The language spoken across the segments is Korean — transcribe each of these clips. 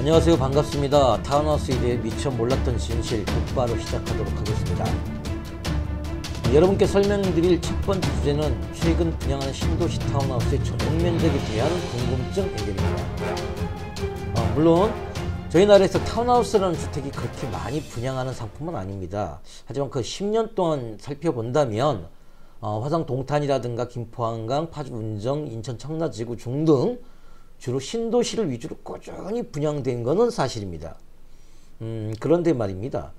안녕하세요. 반갑습니다. 타운하우스에 대해 미처 몰랐던 진실 곧바로 시작하도록 하겠습니다. 여러분께 설명드릴 첫 번째 주제는 최근 분양하는 신도시 타운하우스의 전용 면적에 대한 궁금증 해결입니다. 물론 저희 나라에서 타운하우스라는 주택이 그렇게 많이 분양하는 상품은 아닙니다. 하지만 그 10년 동안 살펴본다면 화성 동탄이라든가 김포 한강, 파주 운정, 인천 청라지구 중등 주로 신도시를 위주로 꾸준히 분양된 것은 사실입니다. 그런데 말입니다.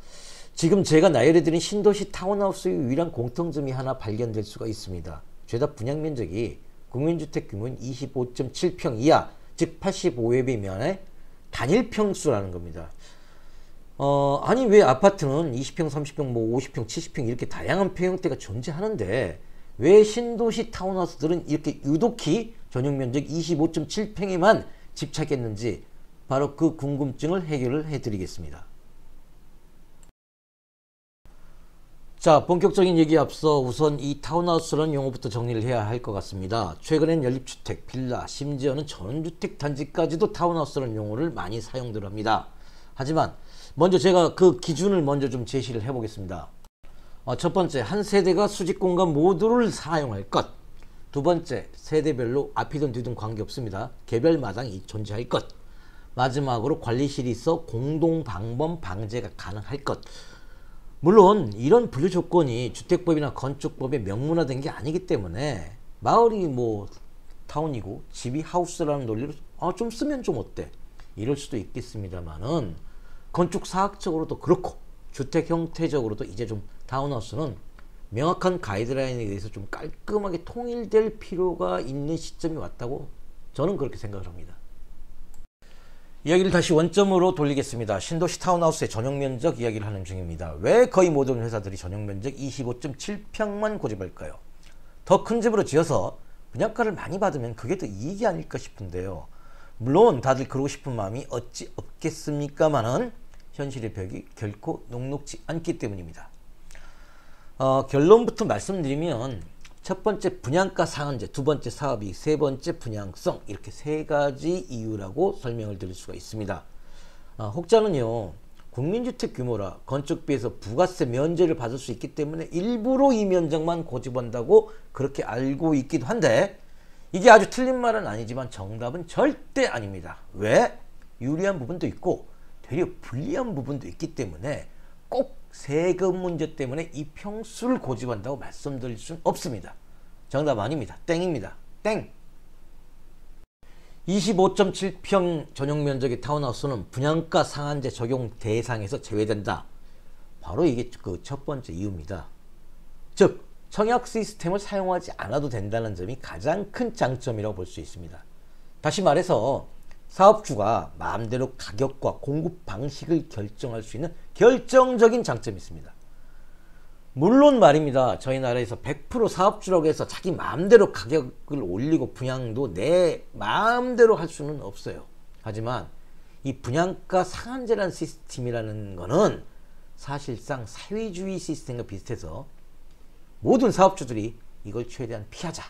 지금 제가 나열해드린 신도시 타운하우스의 유일한 공통점이 하나 발견될 수가 있습니다. 죄다 분양 면적이 국민주택 규모인 25.7평 이하, 즉 85회비면의 단일 평수라는 겁니다. 아니 왜 아파트는 20평, 30평, 50평, 70평 이렇게 다양한 평형대가 존재하는데 왜 신도시 타운하우스들은 이렇게 유독히 전용 면적 25.7평에만 집착했는지 바로 그 궁금증을 해결을 해드리겠습니다. 자, 본격적인 얘기에 앞서 우선 이 타운하우스라는 용어부터 정리를 해야 할 것 같습니다. 최근엔 연립주택, 빌라, 심지어는 전원주택 단지까지도 타운하우스라는 용어를 많이 사용들 합니다. 하지만 먼저 제가 그 기준을 먼저 좀 제시를 해보겠습니다. 첫 번째, 한 세대가 수직공간 모두를 사용할 것. 두 번째, 세대별로 앞이든 뒤든 관계없습니다. 개별 마당이 존재할 것. 마지막으로 관리실이 있어 공동방범 방제가 가능할 것. 물론 이런 분류 조건이 주택법이나 건축법에 명문화된 게 아니기 때문에 마을이 뭐 타운이고 집이 하우스라는 논리로 좀 쓰면 좀 어때? 이럴 수도 있겠습니다만은 건축사학적으로도 그렇고 주택 형태적으로도 이제 좀 타운하우스는 명확한 가이드라인에 의해서 좀 깔끔하게 통일될 필요가 있는 시점이 왔다고 저는 그렇게 생각을 합니다. 이야기를 다시 원점으로 돌리겠습니다. 신도시 타운하우스의 전용 면적 이야기를 하는 중입니다. 왜 거의 모든 회사들이 전용 면적 25.7평만 고집할까요? 더 큰 집으로 지어서 분양가를 많이 받으면 그게 더 이익이 아닐까 싶은데요. 물론 다들 그러고 싶은 마음이 어찌 없겠습니까마는 현실의 벽이 결코 녹록지 않기 때문입니다. 결론부터 말씀드리면 첫 번째 분양가 상한제, 두 번째 사업이익, 세 번째 분양성, 이렇게 세 가지 이유라고 설명을 드릴 수가 있습니다. 혹자는요, 국민주택 규모라 건축비에서 부가세 면제를 받을 수 있기 때문에 일부러 이 면적만 고집한다고 그렇게 알고 있기도 한데 이게 아주 틀린 말은 아니지만 정답은 절대 아닙니다. 왜? 유리한 부분도 있고 되려 불리한 부분도 있기 때문에 꼭 세금 문제 때문에 이 평수를 고집한다고 말씀드릴 수는 없습니다. 정답 아닙니다. 땡입니다. 땡! 25.7평 전용 면적의 타운하우스는 분양가 상한제 적용 대상에서 제외된다. 바로 이게 그 첫 번째 이유입니다. 즉 청약 시스템을 사용하지 않아도 된다는 점이 가장 큰 장점이라고 볼 수 있습니다. 다시 말해서 사업주가 마음대로 가격과 공급 방식을 결정할 수 있는 결정적인 장점이 있습니다. 물론 말입니다. 저희 나라에서 100% 사업주라고 해서 자기 마음대로 가격을 올리고 분양도 내 마음대로 할 수는 없어요. 하지만 이 분양가 상한제라는 시스템이라는 거는 사실상 사회주의 시스템과 비슷해서 모든 사업주들이 이걸 최대한 피하자,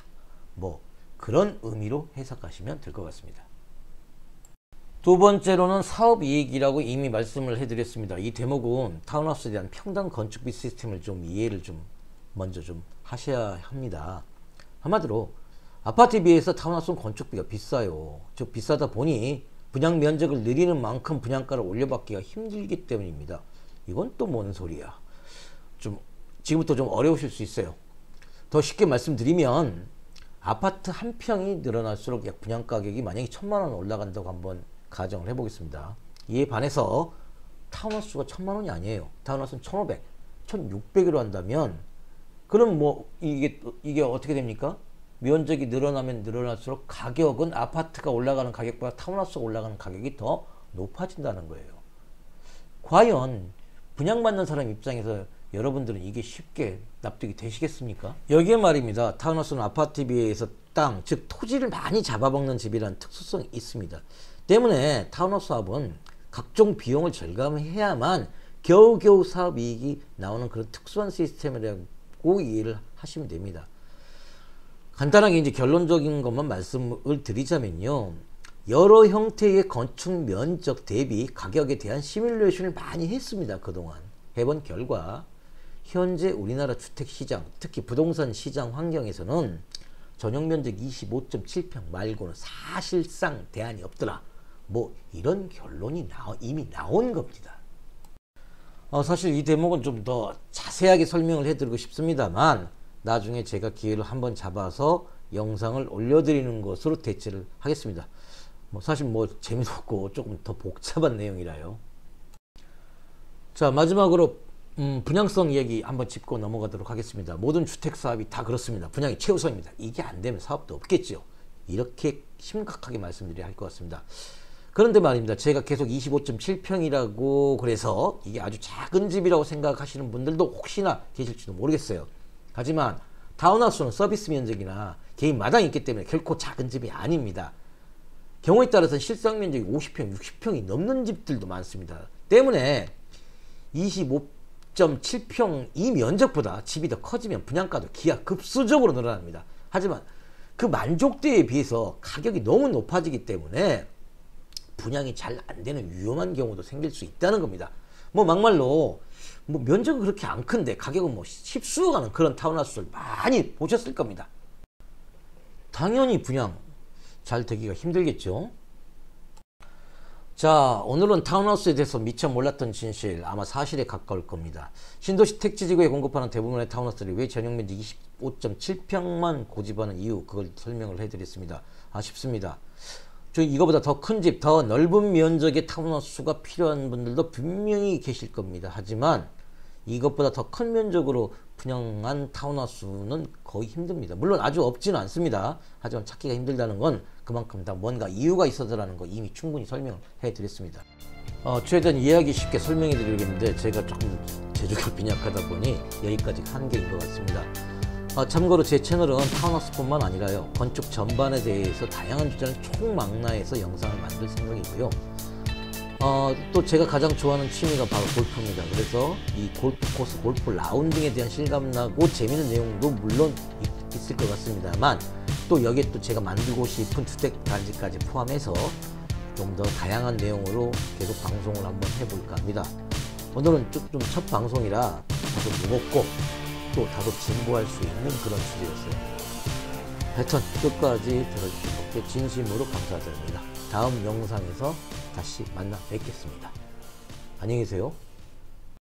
뭐 그런 의미로 해석하시면 될 것 같습니다. 두 번째로는 사업이익이라고 이미 말씀을 해드렸습니다. 이 대목은 타운하우스에 대한 평당 건축비 시스템을 좀 이해를 먼저 하셔야 합니다. 한마디로 아파트에 비해서 타운하우스는 건축비가 비싸요. 즉 비싸다 보니 분양 면적을 늘리는 만큼 분양가를 올려받기가 힘들기 때문입니다. 이건 또 뭔 소리야. 지금부터 좀 어려우실 수 있어요. 더 쉽게 말씀드리면 아파트 한 평이 늘어날수록 약 분양가격이 만약에 1000만원 올라간다고 한번 가정을 해보겠습니다. 이에 반해서 타운하우스가 1000만원이 아니에요. 타운하우스는 1500, 1600으로 한다면 그럼 뭐 이게 어떻게 됩니까? 면적이 늘어나면 늘어날수록 가격은 아파트가 올라가는 가격보다 타운하우스가 올라가는 가격이 더 높아진다는 거예요. 과연 분양받는 사람 입장에서 여러분들은 이게 쉽게 납득이 되시겠습니까? 여기에 말입니다. 타운하우스는 아파트에 비해서 땅, 즉 토지를 많이 잡아먹는 집이라는 특수성이 있습니다. 때문에 타운하우스 사업은 각종 비용을 절감해야만 겨우겨우 사업이익이 나오는 그런 특수한 시스템이라고 이해를 하시면 됩니다. 간단하게 이제 결론적인 것만 말씀을 드리자면요. 여러 형태의 건축 면적 대비 가격에 대한 시뮬레이션을 많이 했습니다. 그동안 해본 결과 현재 우리나라 주택시장, 특히 부동산 시장 환경에서는 전용 면적 25.7평 말고는 사실상 대안이 없더라. 뭐 이런 결론이 이미 나온 겁니다. 사실 이 대목은 좀 더 자세하게 설명을 해드리고 싶습니다만 나중에 제가 기회를 한번 잡아서 영상을 올려드리는 것으로 대체를 하겠습니다. 사실 재미도 없고 조금 더 복잡한 내용이라요. 자, 마지막으로 분양성 얘기 한번 짚고 넘어가도록 하겠습니다. 모든 주택사업이 다 그렇습니다. 분양이 최우선입니다. 이게 안 되면 사업도 없겠죠. 이렇게 심각하게 말씀드려야 할 것 같습니다. 그런데 말입니다. 제가 계속 25.7평이라고 그래서 이게 아주 작은 집이라고 생각하시는 분들도 혹시나 계실지도 모르겠어요. 하지만 타운하우스는 서비스 면적이나 개인 마당이 있기 때문에 결코 작은 집이 아닙니다. 경우에 따라서는 실상 면적이 50평, 60평이 넘는 집들도 많습니다. 때문에 25.7평 이 면적보다 집이 더 커지면 분양가도 기하급수적으로 늘어납니다. 하지만 그 만족도에 비해서 가격이 너무 높아지기 때문에 분양이 잘 안 되는 위험한 경우도 생길 수 있다는 겁니다. 막말로 면적은 그렇게 안 큰데 가격은 십수억 하는 그런 타운하우스를 많이 보셨을 겁니다. 당연히 분양 잘 되기가 힘들겠죠. 자, 오늘은 타운하우스에 대해서 미처 몰랐던 진실, 아마 사실에 가까울 겁니다. 신도시 택지지구에 공급하는 대부분의 타운하우스들이 왜 전용면적 25.7평만 고집하는 이유, 그걸 설명을 해드렸습니다. 아쉽습니다. 이거보다 더 큰 집, 더 넓은 면적의 타운하우스가 필요한 분들도 분명히 계실 겁니다. 하지만 이것보다 더 큰 면적으로 분양한 타운하우스는 거의 힘듭니다. 물론 아주 없지는 않습니다. 하지만 찾기가 힘들다는 건 그만큼 다 뭔가 이유가 있어서라는 거 이미 충분히 설명을 해드렸습니다. 최대한 이해하기 쉽게 설명해 드리겠는데 제가 조금 재주가 빈약하다 보니 여기까지 한계인 것 같습니다. 참고로 제 채널은 타운하우스뿐만 아니라요, 건축 전반에 대해서 다양한 주제를 총망라해서 영상을 만들 생각이고요. 또 제가 가장 좋아하는 취미가 바로 골프입니다. 그래서 이 골프 코스, 골프 라운딩에 대한 실감나고 재미있는 내용도 물론 있을 것 같습니다만 또 여기에 또 제가 만들고 싶은 주택 단지까지 포함해서 좀 더 다양한 내용으로 계속 방송을 한번 해볼까 합니다. 오늘은 좀 첫 방송이라 다소 무겁고 또 다소 진보할 수 있는 그런 주제였어요. 하여튼 끝까지 들어주신 진심으로 감사드립니다. 다음 영상에서 다시 만나 뵙겠습니다. 안녕히 계세요.